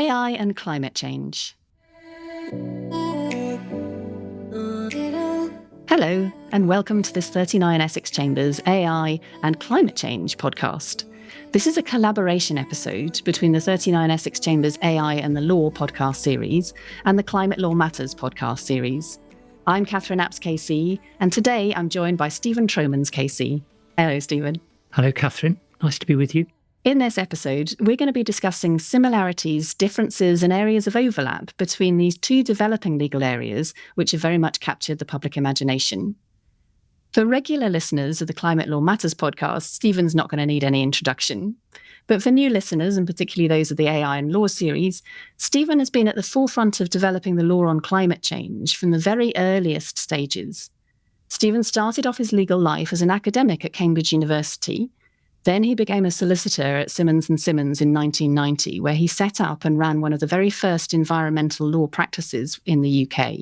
AI and climate change. Hello, and welcome to this 39 Essex Chambers AI and Climate Change podcast. This is a collaboration episode between the 39 Essex Chambers AI and the Law podcast series and the Climate Law Matters podcast series. I'm Katherine Apps KC, and today I'm joined by Stephen Tromans KC. Hello, Stephen. Hello, Katherine. Nice to be with you. In this episode, we're going to be discussing similarities, differences, and areas of overlap between these two developing legal areas, which have very much captured the public imagination. For regular listeners of the Climate Law Matters podcast, Stephen's not going to need any introduction. But for new listeners, and particularly those of the AI and Law series, Stephen has been at the forefront of developing the law on climate change from the very earliest stages. Stephen started off his legal life as an academic at Cambridge University. Then he became a solicitor at Simmons & Simmons in 1990, where he set up and ran one of the very first environmental law practices in the UK.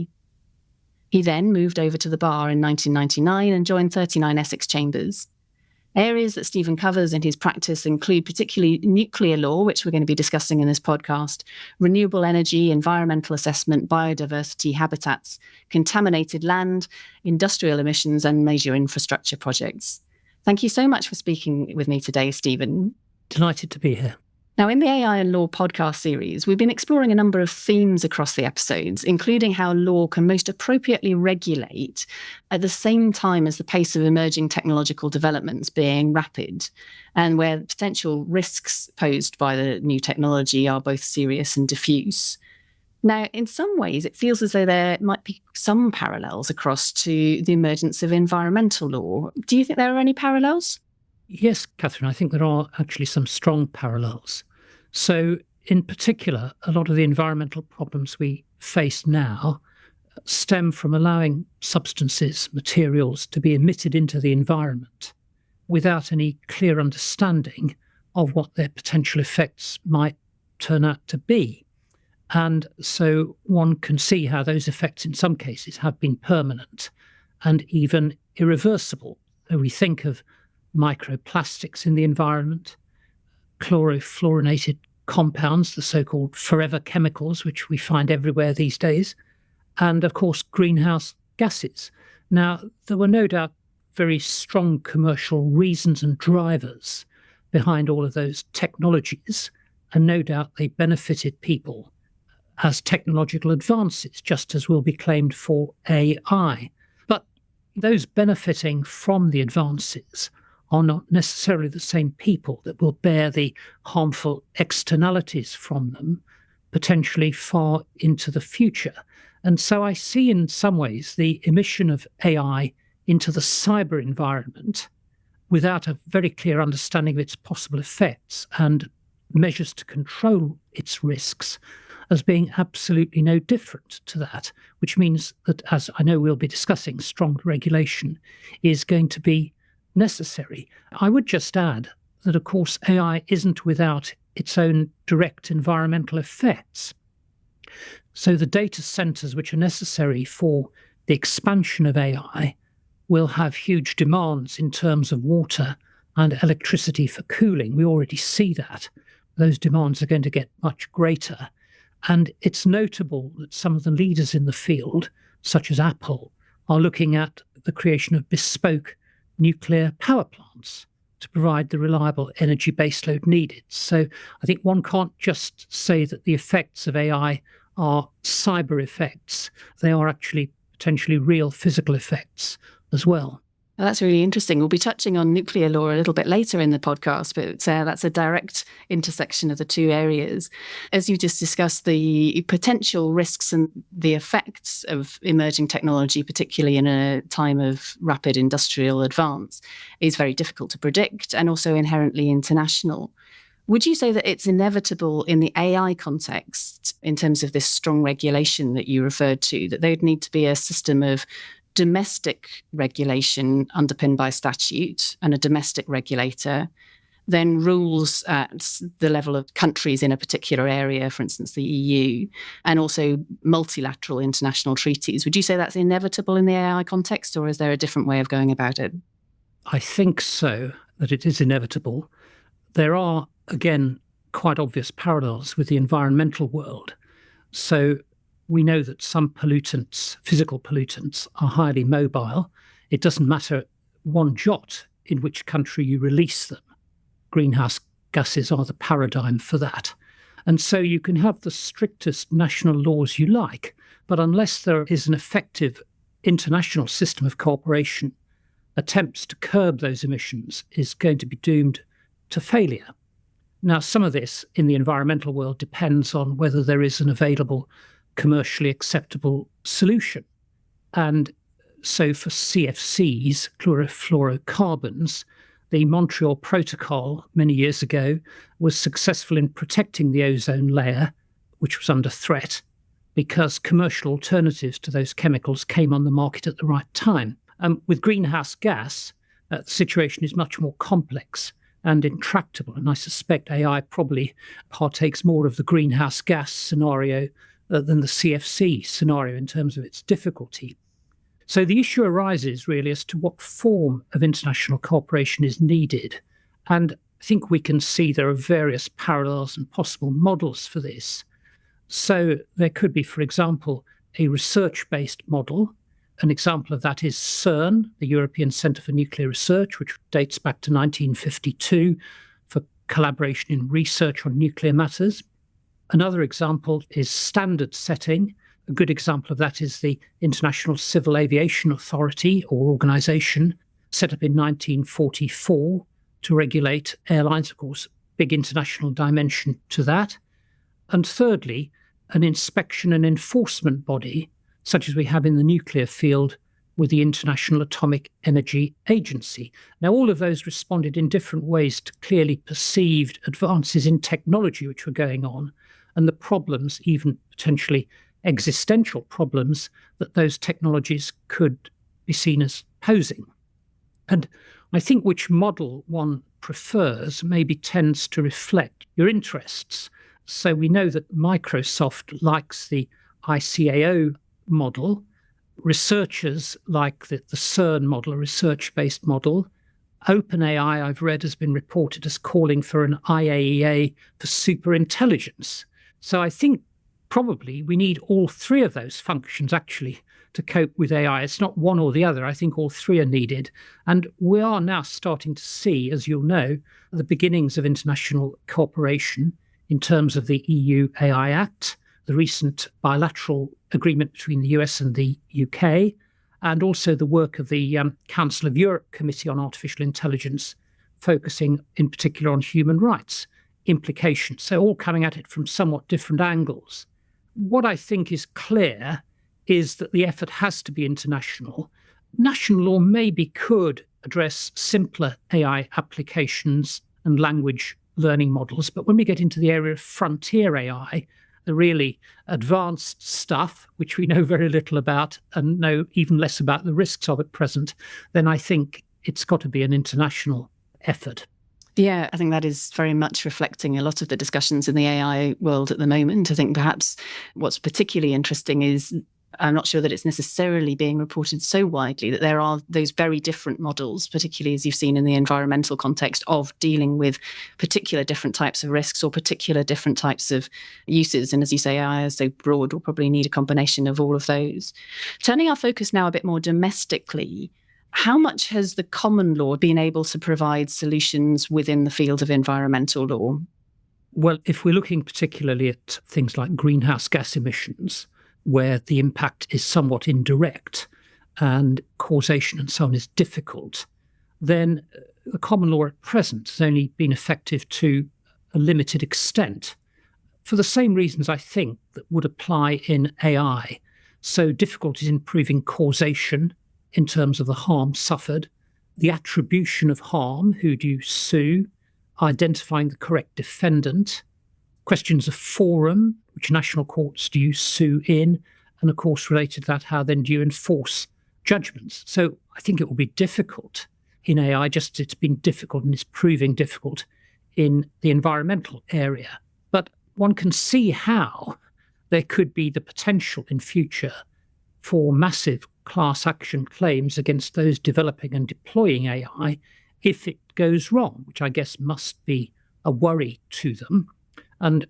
He then moved over to the bar in 1999 and joined 39 Essex Chambers. Areas that Stephen covers in his practice include particularly nuclear law, which we're going to be discussing in this podcast, renewable energy, environmental assessment, biodiversity, habitats, contaminated land, industrial emissions, and major infrastructure projects. Thank you so much for speaking with me today, Stephen. Delighted to be here. Now, in the AI and Law podcast series, we've been exploring a number of themes across the episodes, including how law can most appropriately regulate at the same time as the pace of emerging technological developments being rapid, and where potential risks posed by the new technology are both serious and diffuse. Now, in some ways, it feels as though there might be some parallels across to the emergence of environmental law. Do you think there are any parallels? Yes, Katherine, I think there are actually some strong parallels. So, in particular, a lot of the environmental problems we face now stem from allowing substances, materials to be emitted into the environment without any clear understanding of what their potential effects might turn out to be. And so one can see how those effects in some cases have been permanent and even irreversible. So we think of microplastics in the environment, chlorofluorinated compounds, the so-called forever chemicals, which we find everywhere these days, and of course greenhouse gases. Now, there were no doubt very strong commercial reasons and drivers behind all of those technologies, and no doubt they benefited people as technological advances, just as will be claimed for AI. But those benefiting from the advances are not necessarily the same people that will bear the harmful externalities from them, potentially far into the future. And so I see in some ways the emission of AI into the cyber environment without a very clear understanding of its possible effects and measures to control its risks as being absolutely no different to that, which means that, as I know we'll be discussing, strong regulation is going to be necessary. I would just add that, of course, AI isn't without its own direct environmental effects. So the data centres which are necessary for the expansion of AI will have huge demands in terms of water and electricity for cooling. We already see that. Those demands are going to get much greater. And it's notable that some of the leaders in the field, such as Apple, are looking at the creation of bespoke nuclear power plants to provide the reliable energy baseload needed. So I think one can't just say that the effects of AI are cyber effects. They are actually potentially real physical effects as well. Well, that's really interesting. We'll be touching on nuclear law a little bit later in the podcast, but that's a direct intersection of the two areas. As you just discussed, the potential risks and the effects of emerging technology, particularly in a time of rapid industrial advance, is very difficult to predict and also inherently international. Would you say that it's inevitable in the AI context, in terms of this strong regulation that you referred to, that there would need to be a system of domestic regulation underpinned by statute and a domestic regulator, then rules at the level of countries in a particular area, for instance, the EU, and also multilateral international treaties? Would you say that's inevitable in the AI context, or is there a different way of going about it? I think so, that it is inevitable. There are, again, quite obvious parallels with the environmental world. So we know that some pollutants, physical pollutants, are highly mobile. It doesn't matter one jot in which country you release them. Greenhouse gases are the paradigm for that. And so you can have the strictest national laws you like, but unless there is an effective international system of cooperation, attempts to curb those emissions is going to be doomed to failure. Now, some of this in the environmental world depends on whether there is an available commercially acceptable solution. And so for CFCs, chlorofluorocarbons, the Montreal Protocol many years ago was successful in protecting the ozone layer, which was under threat, because commercial alternatives to those chemicals came on the market at the right time. With greenhouse gas, the situation is much more complex and intractable, and I suspect AI probably partakes more of the greenhouse gas scenario than the CFC scenario in terms of its difficulty. So the issue arises really as to what form of international cooperation is needed. And I think we can see there are various parallels and possible models for this. So there could be, for example, a research-based model. An example of that is CERN, the European Centre for Nuclear Research, which dates back to 1952 for collaboration in research on nuclear matters. Another example is standard setting. A good example of that is the International Civil Aviation Authority or organisation, set up in 1944 to regulate airlines, of course, big international dimension to that. And thirdly, an inspection and enforcement body, such as we have in the nuclear field with the International Atomic Energy Agency. Now, all of those responded in different ways to clearly perceived advances in technology which were going on, and the problems, even potentially existential problems, that those technologies could be seen as posing. And I think which model one prefers maybe tends to reflect your interests. So we know that Microsoft likes the ICAO model. Researchers like the CERN model, a research-based model. OpenAI, I've read, has been reported as calling for an IAEA for superintelligence. So I think probably we need all three of those functions actually to cope with AI. It's not one or the other. I think all three are needed. And we are now starting to see, as you'll know, the beginnings of international cooperation in terms of the EU AI Act, the recent bilateral agreement between the US and the UK, and also the work of the Council of Europe Committee on Artificial Intelligence, focusing in particular on human rights implications. So all coming at it from somewhat different angles. What I think is clear is that the effort has to be international. National law maybe could address simpler AI applications and language learning models, but when we get into the area of frontier AI, the really advanced stuff, which we know very little about and know even less about the risks of at present, then I think it's got to be an international effort. Yeah, I think that is very much reflecting a lot of the discussions in the AI world at the moment. I think perhaps what's particularly interesting is I'm not sure that it's necessarily being reported so widely that there are those very different models, particularly as you've seen in the environmental context, of dealing with particular different types of risks or particular different types of uses. And as you say, AI is so broad, we'll probably need a combination of all of those. Turning our focus now a bit more domestically, how much has the common law been able to provide solutions within the field of environmental law? Well, if we're looking particularly at things like greenhouse gas emissions, where the impact is somewhat indirect and causation and so on is difficult, then the common law at present has only been effective to a limited extent, for the same reasons I think that would apply in AI. So difficulties in proving causation in terms of the harm suffered, the attribution of harm, who do you sue, identifying the correct defendant, questions of forum, which national courts do you sue in, and of course related to that, how then do you enforce judgments? So I think it will be difficult in AI, just as it's been difficult and is proving difficult in the environmental area. But one can see how there could be the potential in future for massive class action claims against those developing and deploying AI if it goes wrong, which I guess must be a worry to them. And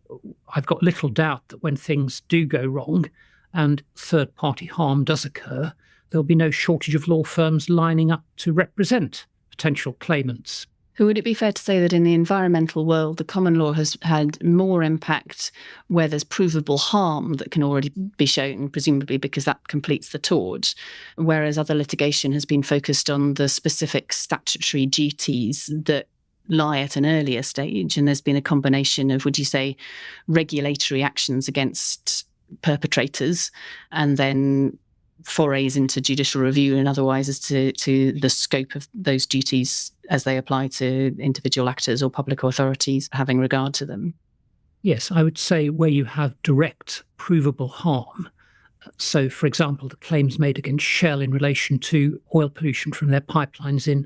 I've got little doubt that when things do go wrong and third-party harm does occur, there'll be no shortage of law firms lining up to represent potential claimants. So would it be fair to say that in the environmental world, the common law has had more impact where there's provable harm that can already be shown, presumably because that completes the tort, whereas other litigation has been focused on the specific statutory duties that lie at an earlier stage, and there's been a combination of, would you say, regulatory actions against perpetrators and then forays into judicial review and otherwise as to the scope of those duties as they apply to individual actors or public authorities having regard to them? Yes, I would say where you have direct provable harm. So, for example, the claims made against Shell in relation to oil pollution from their pipelines in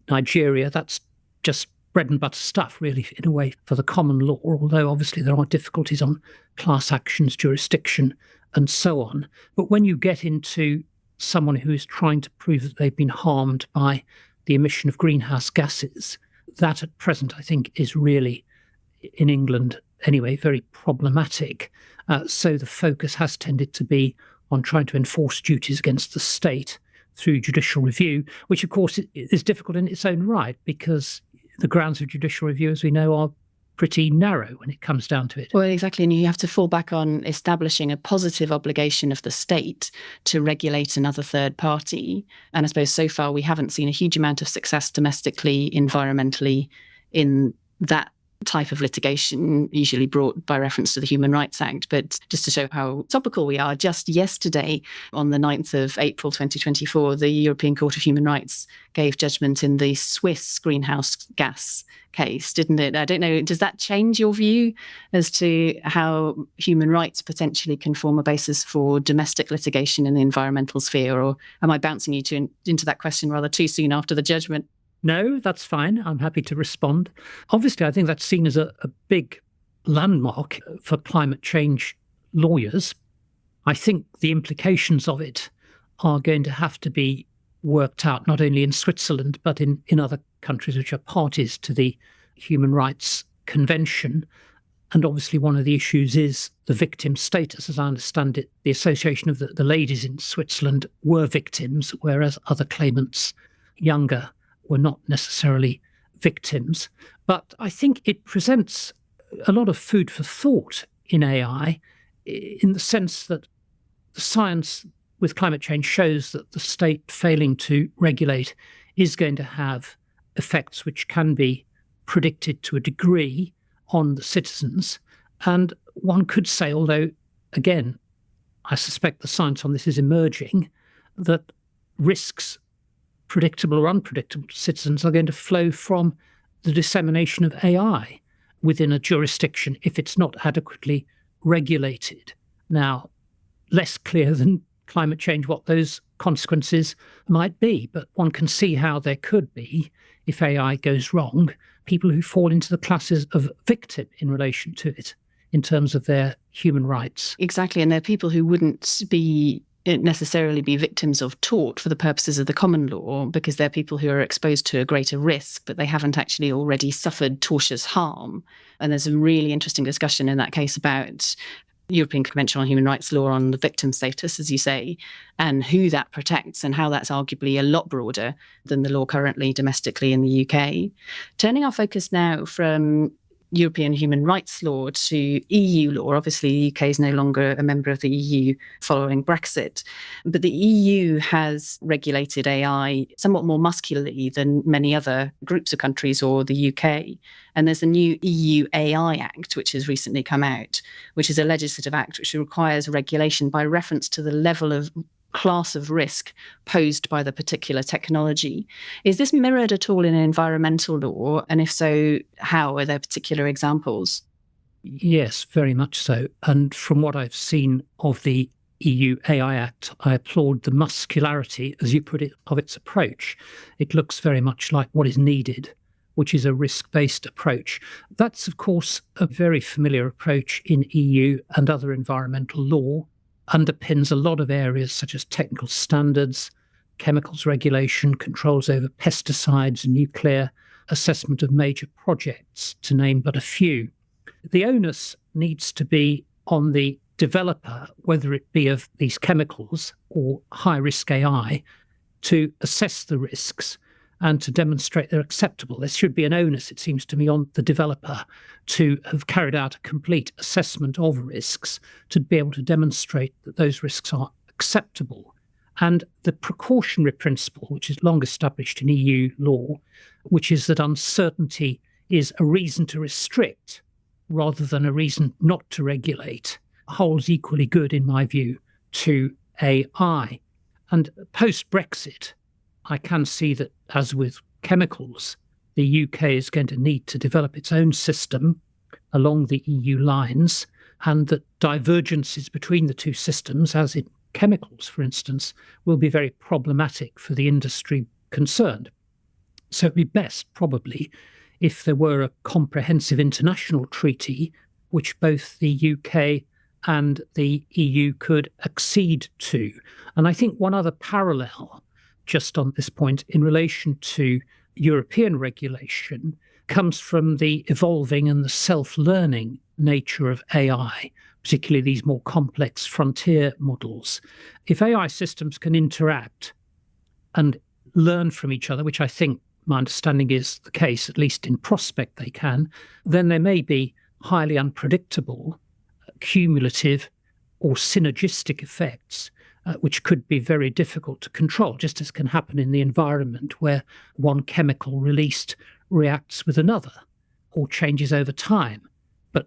Nigeria, that's just bread and butter stuff, really, in a way, for the common law, although obviously there are difficulties on class actions, jurisdiction, and so on. But when you get into someone who is trying to prove that they've been harmed by the emission of greenhouse gases, that at present, I think, is really, in England anyway, very problematic. So the focus has tended to be on trying to enforce duties against the state through judicial review, which, of course, is difficult in its own right because the grounds of judicial review, as we know, are pretty narrow when it comes down to it. Well, exactly. And you have to fall back on establishing a positive obligation of the state to regulate another third party. And I suppose so far we haven't seen a huge amount of success domestically, environmentally, in that type of litigation, usually brought by reference to the Human Rights Act. But just to show how topical we are, just yesterday, on the 9th of April 2024, the European Court of Human Rights gave judgment in the Swiss greenhouse gas case, didn't it? I don't know, does that change your view as to how human rights potentially can form a basis for domestic litigation in the environmental sphere? Or am I bouncing you into that question rather too soon after the judgment? No, that's fine. I'm happy to respond. Obviously, I think that's seen as a big landmark for climate change lawyers. I think the implications of it are going to have to be worked out, not only in Switzerland, but in other countries which are parties to the Human Rights Convention. And obviously, one of the issues is the victim status. As I understand it, the Association of the Ladies in Switzerland were victims, whereas other claimants, younger, were not necessarily victims. But I think it presents a lot of food for thought in AI, in the sense that the science with climate change shows that the state failing to regulate is going to have effects which can be predicted to a degree on the citizens. And one could say, although, again, I suspect the science on this is emerging, that risks, predictable or unpredictable to citizens, are going to flow from the dissemination of AI within a jurisdiction if it's not adequately regulated. Now, less clear than climate change what those consequences might be, but one can see how there could be, if AI goes wrong, people who fall into the classes of victim in relation to it in terms of their human rights. Exactly, and there are people who wouldn't necessarily be victims of tort for the purposes of the common law, because they're people who are exposed to a greater risk, but they haven't actually already suffered tortious harm. And there's a really interesting discussion in that case about European Convention on Human Rights law on the victim status, as you say, and who that protects, and how that's arguably a lot broader than the law currently domestically in the UK. Turning our focus now from European human rights law to EU law. Obviously, the UK is no longer a member of the EU following Brexit, but the EU has regulated AI somewhat more muscularly than many other groups of countries or the UK. And there's a new EU AI Act, which has recently come out, which is a legislative act which requires regulation by reference to the level of class of risk posed by the particular technology. Is this mirrored at all in environmental law? And if so, how? Are there particular examples? Yes, very much so. And from what I've seen of the EU AI Act, I applaud the muscularity, as you put it, of its approach. It looks very much like what is needed, which is a risk-based approach. That's, of course, a very familiar approach in EU and other environmental law, underpins a lot of areas such as technical standards, chemicals regulation, controls over pesticides, nuclear, assessment of major projects, to name but a few. The onus needs to be on the developer, whether it be of these chemicals or high-risk AI, to assess the risks and to demonstrate they're acceptable. There should be an onus, it seems to me, on the developer to have carried out a complete assessment of risks to be able to demonstrate that those risks are acceptable. And the precautionary principle, which is long established in EU law, which is that uncertainty is a reason to restrict rather than a reason not to regulate, holds equally good, in my view, to AI. And post-Brexit, I can see that, as with chemicals, the UK is going to need to develop its own system along the EU lines, and that divergences between the two systems, as in chemicals, for instance, will be very problematic for the industry concerned. So it'd be best, probably, if there were a comprehensive international treaty which both the UK and the EU could accede to. And I think one other parallel, just on this point, in relation to European regulation, comes from the evolving and the self-learning nature of AI, particularly these more complex frontier models. If AI systems can interact and learn from each other, which I think my understanding is the case, at least in prospect they can, then there may be highly unpredictable, cumulative or synergistic effects, which could be very difficult to control, just as can happen in the environment where one chemical released reacts with another or changes over time. But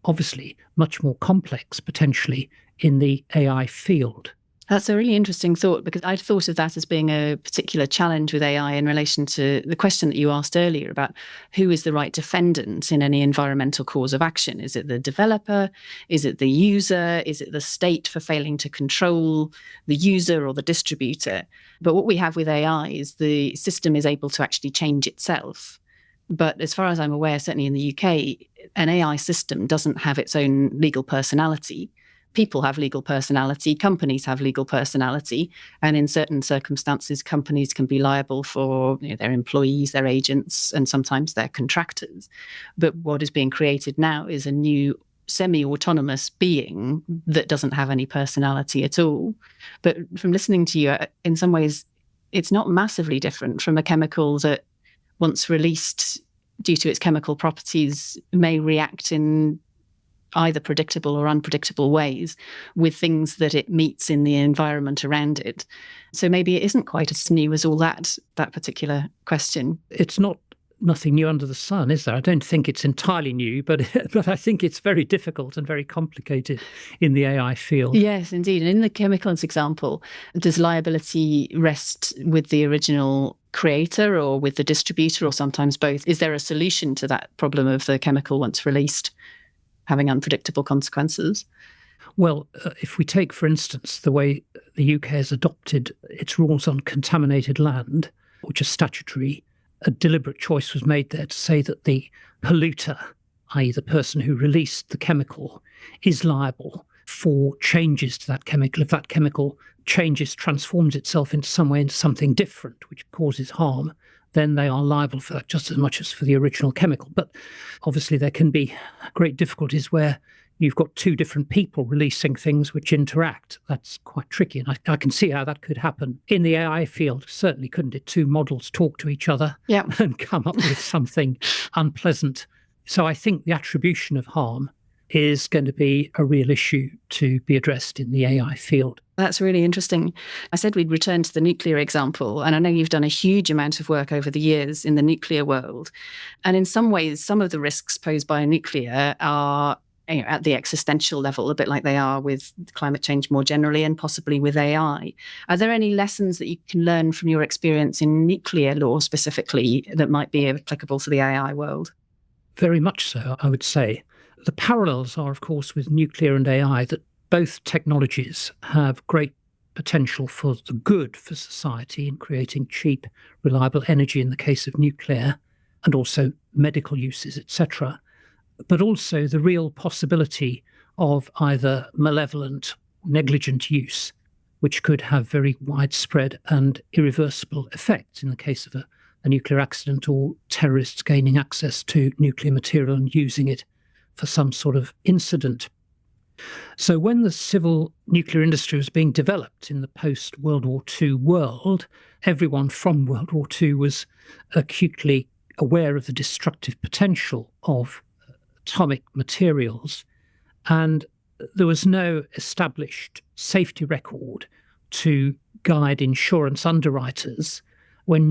obviously much more complex potentially in the AI field. That's a really interesting thought, because I'd thought of that as being a particular challenge with AI in relation to the question that you asked earlier about who is the right defendant in any environmental cause of action. Is it the developer? Is it the user? Is it the state for failing to control the user or the distributor? But what we have with AI is the system is able to actually change itself. But as far as I'm aware, certainly in the UK, an AI system doesn't have its own legal personality. People have legal personality, companies have legal personality, and in certain circumstances, companies can be liable for their employees, their agents, and sometimes their contractors. But what is being created now is a new semi-autonomous being that doesn't have any personality at all. But from listening to you, in some ways, it's not massively different from a chemical that, once released due to its chemical properties, may react in either predictable or unpredictable ways with things that it meets in the environment around it. So maybe it isn't quite as new as all that particular question. It's nothing new under the sun, is there? I don't think it's entirely new, but I think it's very difficult and very complicated in the AI field. Yes, indeed. And in the chemicals example, does liability rest with the original creator or with the distributor, or sometimes both? Is there a solution to that problem of the chemical once released having unpredictable consequences? Well, if we take, for instance, the way the UK has adopted its rules on contaminated land, which are statutory, a deliberate choice was made there to say that the polluter, i.e. the person who released the chemical, is liable for changes to that chemical. If that chemical transforms itself into some way into something different, which causes harm, then they are liable for that just as much as for the original chemical. But obviously there can be great difficulties where you've got two different people releasing things which interact. That's quite tricky. And I can see how that could happen in the AI field. Certainly, couldn't it? Two models talk to each other and come up with something unpleasant. So I think the attribution of harm is going to be a real issue to be addressed in the AI field. That's really interesting. I said we'd return to the nuclear example, and I know you've done a huge amount of work over the years in the nuclear world. And in some ways, some of the risks posed by nuclear are at the existential level, a bit like they are with climate change more generally and possibly with AI. Are there any lessons that you can learn from your experience in nuclear law specifically that might be applicable to the AI world? Very much so, I would say. The parallels are, of course, with nuclear and AI, that both technologies have great potential for the good for society in creating cheap, reliable energy in the case of nuclear, and also medical uses, etc. But also the real possibility of either malevolent, negligent use, which could have very widespread and irreversible effects in the case of a nuclear accident or terrorists gaining access to nuclear material and using it for some sort of incident. So when the civil nuclear industry was being developed in the post-World War II world, everyone from World War II was acutely aware of the destructive potential of atomic materials, and there was no established safety record to guide insurance underwriters when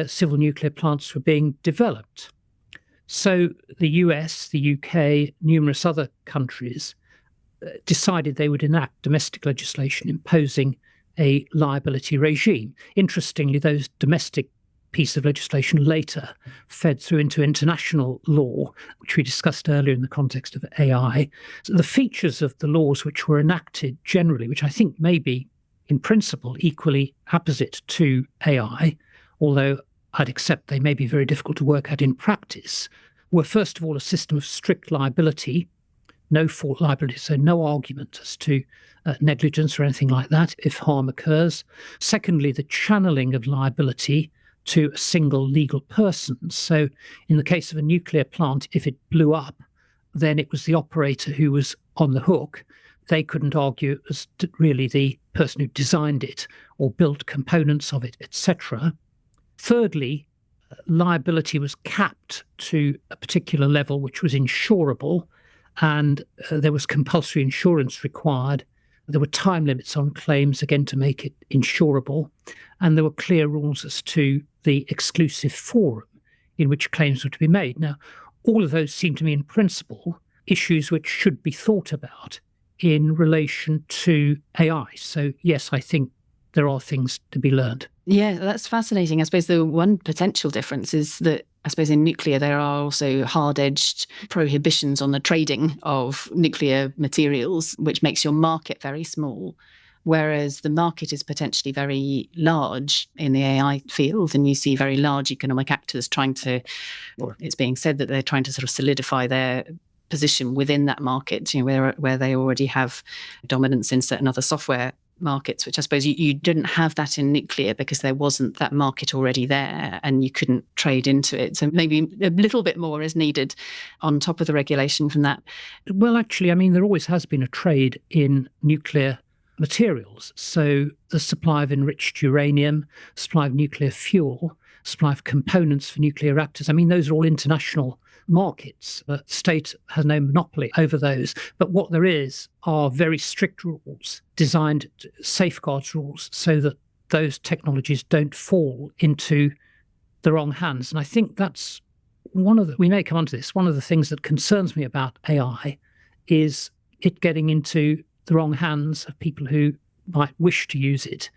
civil nuclear plants were being developed. So the US, the UK, numerous other countries decided they would enact domestic legislation imposing a liability regime. Interestingly, those domestic pieces of legislation later fed through into international law, which we discussed earlier in the context of AI. So the features of the laws which were enacted generally, which I think may be in principle equally opposite to AI, although I'd accept they may be very difficult to work out in practice, were first of all a system of strict liability, no fault liability, so no argument as to negligence or anything like that if harm occurs. Secondly, the channeling of liability to a single legal person. So in the case of a nuclear plant, if it blew up, then it was the operator who was on the hook. They couldn't argue as to really the person who designed it or built components of it, etc. Thirdly, liability was capped to a particular level which was insurable, and there was compulsory insurance required. There were time limits on claims, again, to make it insurable, and there were clear rules as to the exclusive forum in which claims were to be made. Now, all of those seem to me in principle issues which should be thought about in relation to AI. So, yes, I think there are things to be learned. Yeah, that's fascinating. I suppose the one potential difference is that I suppose in nuclear there are also hard-edged prohibitions on the trading of nuclear materials, which makes your market very small, whereas the market is potentially very large in the AI field, and you see very large economic actors trying to, or it's being said that they're trying to sort of solidify their position within that market, where they already have dominance in certain other software markets, which I suppose you didn't have that in nuclear because there wasn't that market already there and you couldn't trade into it. So maybe a little bit more is needed on top of the regulation from that. Well, actually, I mean, there always has been a trade in nuclear materials. So the supply of enriched uranium, supply of nuclear fuel, supply of components for nuclear reactors. I mean, those are all international markets. The state has no monopoly over those. But what there is are very strict rules, designed safeguards rules, so that those technologies don't fall into the wrong hands. And I think that's we may come onto this, one of the things that concerns me about AI is it getting into the wrong hands of people who might wish to use it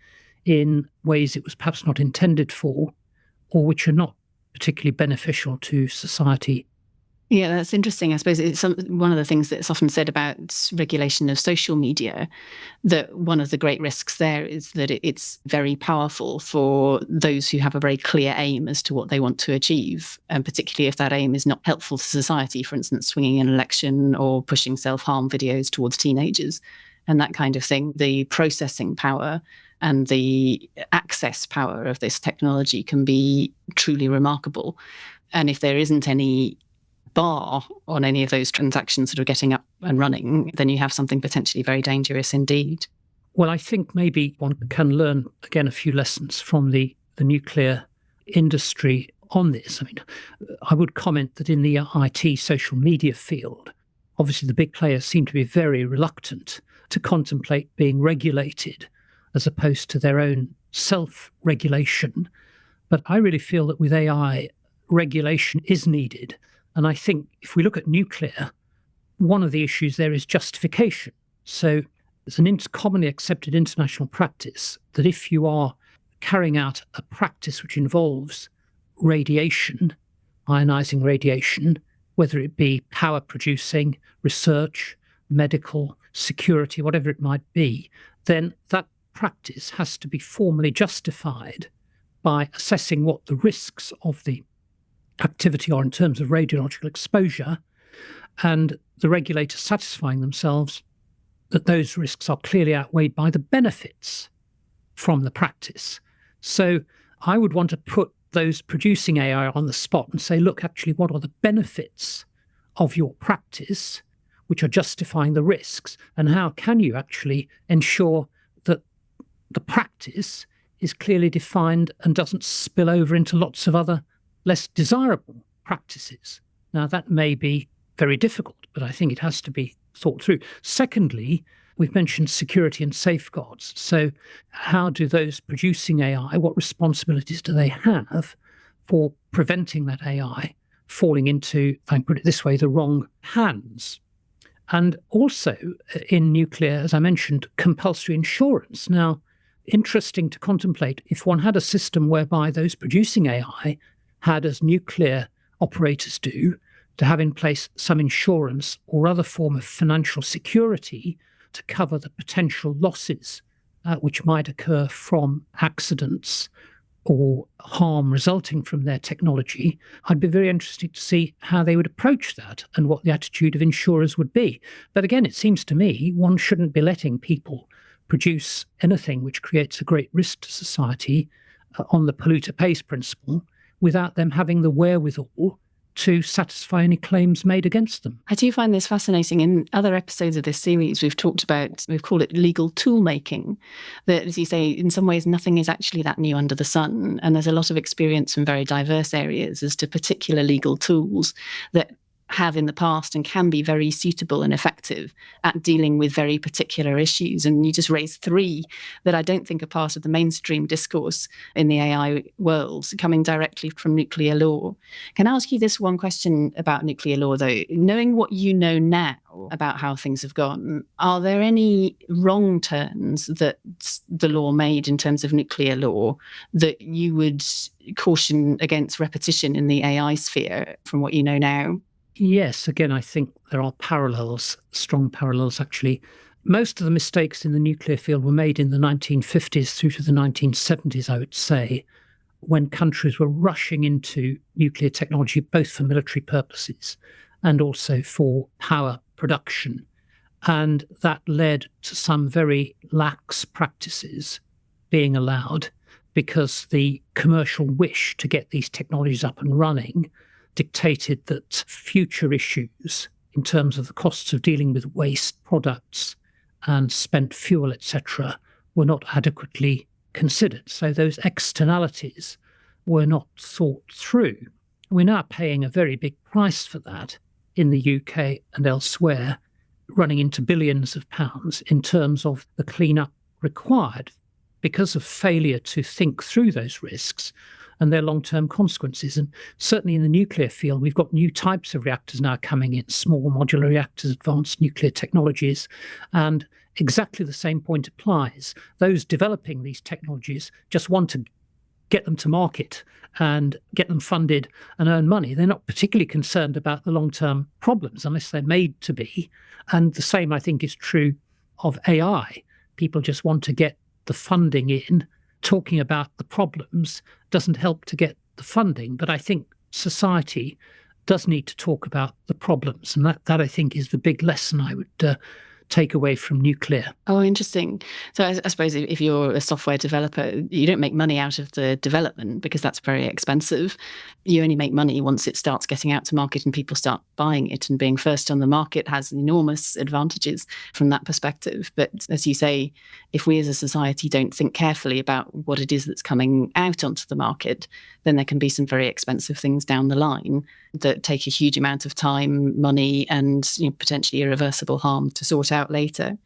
in ways it was perhaps not intended for, or which are not particularly beneficial to society. Yeah, that's interesting. I suppose it's one of the things that's often said about regulation of social media, that one of the great risks there is that it's very powerful for those who have a very clear aim as to what they want to achieve, and particularly if that aim is not helpful to society, for instance, swinging an election or pushing self-harm videos towards teenagers and that kind of thing. The processing power and the access power of this technology can be truly remarkable. And if there isn't any bar on any of those transactions sort of getting up and running, then you have something potentially very dangerous indeed. Well, I think maybe one can learn, again, a few lessons from the nuclear industry on this. I mean, I would comment that in the IT social media field, obviously the big players seem to be very reluctant to contemplate being regulated as opposed to their own self-regulation. But I really feel that with AI, regulation is needed. And I think if we look at nuclear, one of the issues there is justification. So it's an commonly accepted international practice that if you are carrying out a practice which involves radiation, ionizing radiation, whether it be power producing, research, medical, security, whatever it might be, then that practice has to be formally justified by assessing what the risks of the activity are in terms of radiological exposure, and the regulator satisfying themselves that those risks are clearly outweighed by the benefits from the practice. So I would want to put those producing AI on the spot and say, look, actually, what are the benefits of your practice which are justifying the risks, and how can you actually ensure that the practice is clearly defined and doesn't spill over into lots of other less desirable practices. Now, that may be very difficult, but I think it has to be thought through. Secondly, we've mentioned security and safeguards. So how do those producing AI, what responsibilities do they have for preventing that AI falling into, if I can put it this way, the wrong hands? And also in nuclear, as I mentioned, compulsory insurance. Now, interesting to contemplate if one had a system whereby those producing AI had, as nuclear operators do, to have in place some insurance or other form of financial security to cover the potential losses which might occur from accidents or harm resulting from their technology. I'd be very interested to see how they would approach that and what the attitude of insurers would be. But again, it seems to me one shouldn't be letting people produce anything which creates a great risk to society on the polluter pays principle without them having the wherewithal to satisfy any claims made against them. I do find this fascinating. In other episodes of this series, we've called it legal toolmaking. That, as you say, in some ways, nothing is actually that new under the sun. And there's a lot of experience from very diverse areas as to particular legal tools that have in the past and can be very suitable and effective at dealing with very particular issues. And you just raised three that I don't think are part of the mainstream discourse in the AI world, coming directly from nuclear law. Can I ask you this one question about nuclear law, though? Knowing what you know now about how things have gone, are there any wrong turns that the law made in terms of nuclear law that you would caution against repetition in the AI sphere from what you know now? Yes, again, I think there are parallels, strong parallels actually. Most of the mistakes in the nuclear field were made in the 1950s through to the 1970s, I would say, when countries were rushing into nuclear technology, both for military purposes and also for power production. And that led to some very lax practices being allowed because the commercial wish to get these technologies up and running dictated that future issues in terms of the costs of dealing with waste products and spent fuel, etc., were not adequately considered. So those externalities were not thought through. We're now paying a very big price for that in the UK and elsewhere, running into billions of pounds in terms of the cleanup required because of failure to think through those risks and their long-term consequences. And certainly in the nuclear field, we've got new types of reactors now coming in, small modular reactors, advanced nuclear technologies, and exactly the same point applies. Those developing these technologies just want to get them to market and get them funded and earn money. They're not particularly concerned about the long-term problems unless they're made to be. And the same, I think, is true of AI. People just want to get the funding in. Talking about the problems doesn't help to get the funding, but I think society does need to talk about the problems, and that I think is the big lesson I would take away from nuclear. Oh, interesting. So I suppose if you're a software developer, you don't make money out of the development because that's very expensive. You only make money once it starts getting out to market and people start buying it, and being first on the market has enormous advantages from that perspective. But as you say, if we as a society don't think carefully about what it is that's coming out onto the market, then there can be some very expensive things down the line that take a huge amount of time, money, and potentially irreversible harm to sort out later.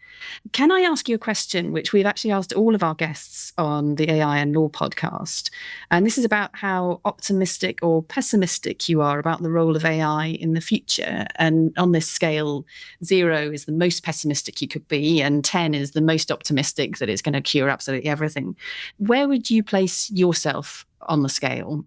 Can I ask you a question, which we've actually asked all of our guests on the AI and Law podcast? And this is about how optimistic or pessimistic you are about the role of AI in the future. And on this scale, 0 is the most pessimistic you could be, and 10 is the most optimistic that it's going to cure absolutely everything. Where would you place yourself on the scale?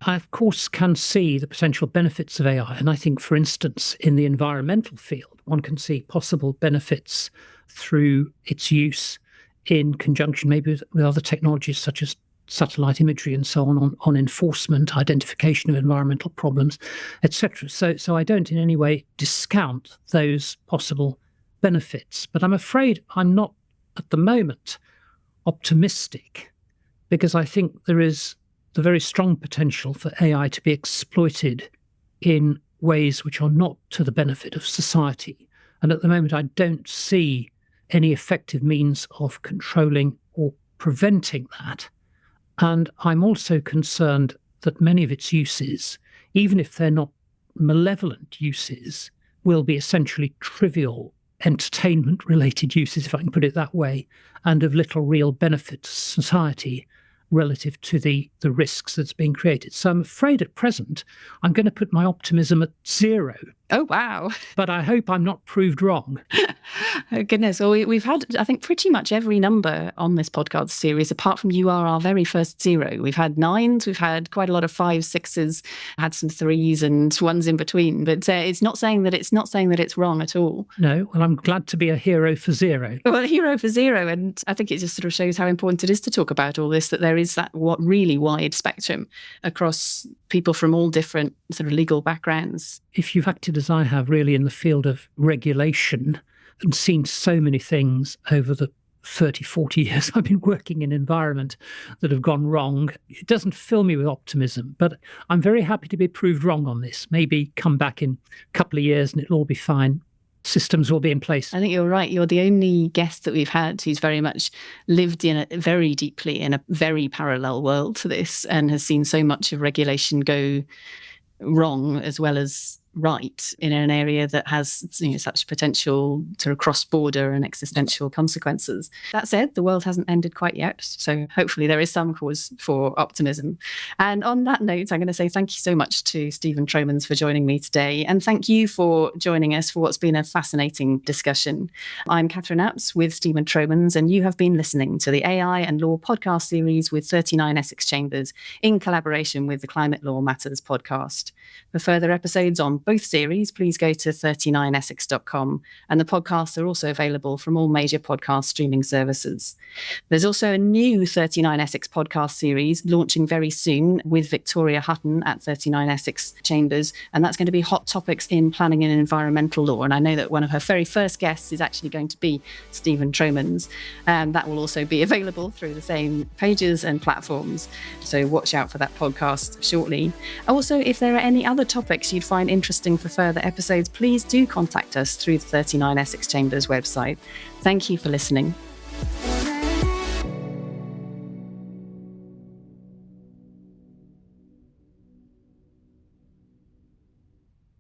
I, of course, can see the potential benefits of AI. And I think, for instance, in the environmental field, one can see possible benefits through its use in conjunction maybe with other technologies such as satellite imagery and so on enforcement, identification of environmental problems, etc. So I don't in any way discount those possible benefits. But I'm afraid I'm not, at the moment, optimistic, because I think there is the very strong potential for AI to be exploited in ways which are not to the benefit of society. And at the moment, I don't see any effective means of controlling or preventing that. And I'm also concerned that many of its uses, even if they're not malevolent uses, will be essentially trivial entertainment-related uses, if I can put it that way, and of little real benefit to society relative to the risks that's being created. So I'm afraid at present, I'm going to put my optimism at 0. Oh, wow. But I hope I'm not proved wrong. Oh, goodness. Well, we've had, I think, pretty much every number on this podcast series, apart from you are our very first 0. We've had 9s, we've had quite a lot of 5s, 6s, had some 3s and 1s in between. But it's not saying that it's wrong at all. No, well, I'm glad to be a hero for 0. Well, a hero for 0. And I think it just sort of shows how important it is to talk about all this, that there is that really wide spectrum across people from all different sort of legal backgrounds. If you've acted as I have really in the field of regulation and seen so many things over the 30, 40 years I've been working in environment that have gone wrong, it doesn't fill me with optimism. But I'm very happy to be proved wrong on this. Maybe come back in a couple of years and it'll all be fine. Systems will be in place. I think you're right. You're the only guest that we've had who's very much lived very deeply in a very parallel world to this and has seen so much of regulation go wrong as well as right in an area that has such potential sort of cross-border and existential consequences. That said, the world hasn't ended quite yet, so hopefully there is some cause for optimism. And on that note, I'm going to say thank you so much to Stephen Tromans for joining me today, and thank you for joining us for what's been a fascinating discussion. I'm Katherine Apps with Stephen Tromans, and you have been listening to the AI and Law podcast series with 39 Essex Chambers in collaboration with the Climate Law Matters podcast. For further episodes on both series, please go to 39essex.com, and the podcasts are also available from all major podcast streaming services. There's also a new 39 Essex podcast series launching very soon with Victoria Hutton at 39 Essex Chambers, and that's going to be hot topics in planning and environmental law. And I know that one of her very first guests is actually going to be Stephen Tromans, and that will also be available through the same pages and platforms. So watch out for that podcast shortly. Also, if there are any other topics you'd find interesting for further episodes, please do contact us through the 39 Essex Chambers website. Thank you for listening.